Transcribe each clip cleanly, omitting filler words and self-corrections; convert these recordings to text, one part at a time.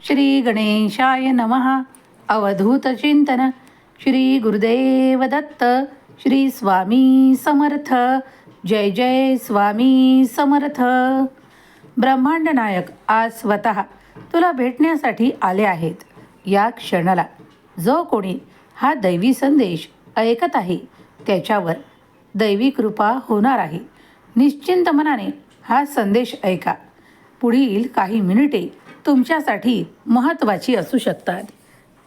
श्री गणेशाय नमः. अवधूत चिंतन. श्री गुरुदेव दत्त. श्री स्वामी समर्थ. जय जय स्वामी समर्थ. ब्रह्मांड नायक आज स्वतः तुला भेटण्यासाठी आले आहेत. या क्षणाला जो कोणी हा दैवी संदेश ऐकत आहे त्याच्यावर दैवी कृपा होणार आहे. निश्चिंत मनाने हा संदेश ऐका. पुढील काही मिनिटे तुमच्यासाठी महत्त्वाची असू शकतात.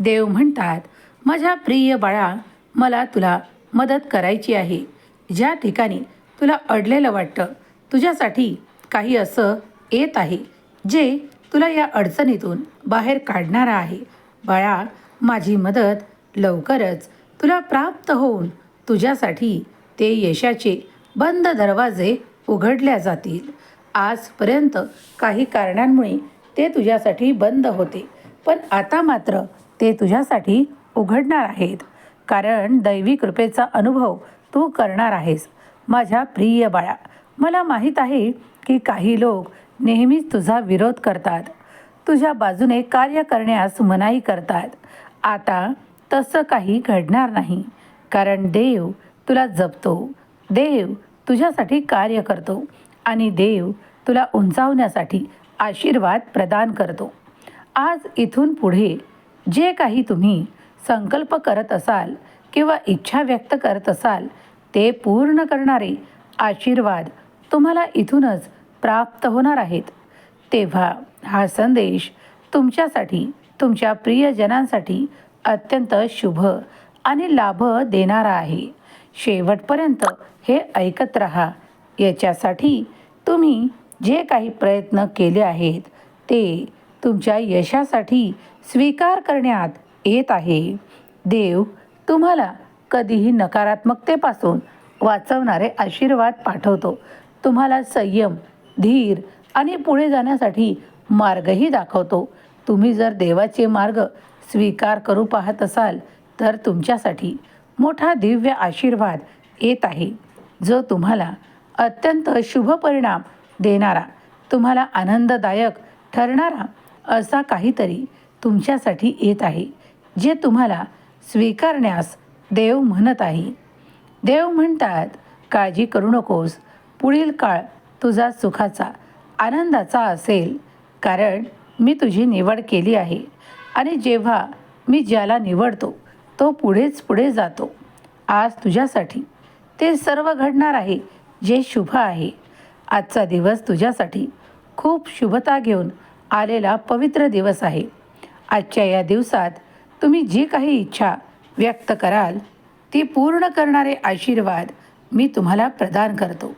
देव म्हणतात, माझ्या प्रिय बाळा, मला तुला मदत करायची आहे. ज्या ठिकाणी तुला अडलेलं वाटतं, तुझ्यासाठी काही असं येत आहे जे तुला या अडचणीतून बाहेर काढणारं आहे. बाळा, माझी मदत लवकरच तुला प्राप्त होऊन तुझ्यासाठी ते यशाचे बंद दरवाजे उघडल्या जातील. आजपर्यंत काही कारणांमुळे ते तुझ्यासाठी बंद होते, पण आता मात्र ते तुझ्यासाठी उघडणार आहेत, कारण दैवी कृपेचा अनुभव तू करणार आहेस. माझ्या प्रिय बाळा, मला माहीत आहे की काही लोक नेहमीच तुझा विरोध करतात, तुझ्या बाजूने कार्य करण्यास मनाई करतात. आता तसं काही घडणार नाही, कारण देव तुला जपतो, देव तुझ्यासाठी कार्य करतो आणि देव तुला उंचावण्यासाठी आशीर्वाद प्रदान करतो. आज इथून पुढे जे काही तुम्ही संकल्प करत असाल किंवा इच्छा व्यक्त करत असाल ते पूर्ण करणारे आशीर्वाद तुम्हाला इथूनच प्राप्त होणार आहेत. तेव्हा हा संदेश तुमच्यासाठी, तुमच्या प्रियजनांसाठी अत्यंत शुभ आणि लाभ देणारा आहे. शेवटपर्यंत हे ऐकत राहा. याच्यासाठी तुम्ही जे काही प्रयत्न केले आहेत ते तुमच्या यशासाठी स्वीकार करण्यात येत आहे. देव तुम्हाला कधीही नकारात्मकतेपासून वाचवणारे आशीर्वाद पाठवतो. तुम्हाला संयम, धीर आणि पुढे जाण्यासाठी मार्गही दाखवतो. तुम्ही जर देवाचे मार्ग स्वीकार करू पाहत असाल तर तुमच्यासाठी मोठा दिव्य आशीर्वाद येत आहे, जो तुम्हाला अत्यंत शुभ परिणाम देणारा, तुम्हाला आनंददायक ठरणारा असा काहीतरी तुमच्यासाठी येत आहे, जे तुम्हाला स्वीकारण्यास देव म्हणत आहे. देव म्हणतात, काळजी करू नकोस. पुढील काळ तुझा सुखाचा, आनंदाचा असेल, कारण मी तुझी निवड केली आहे आणि जेव्हा मी ज्याला निवडतो तो पुढेच पुढे जातो. आज तुझ्यासाठी ते सर्व घडणार आहे जे शुभ आहे. आजचा दिवस तुझ्यासाठी खूप शुभता घेऊन आलेला पवित्र दिवस आहे. आजच्या या दिवसात तुम्ही जी काही इच्छा व्यक्त कराल ती पूर्ण करणारे आशीर्वाद मी तुम्हाला प्रदान करतो.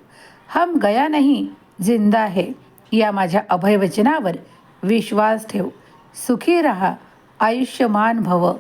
हम गया नहीं, जिंदा है या माझ्या अभयवचनावर विश्वास ठेव. सुखी रहा, आयुष्यमान भव.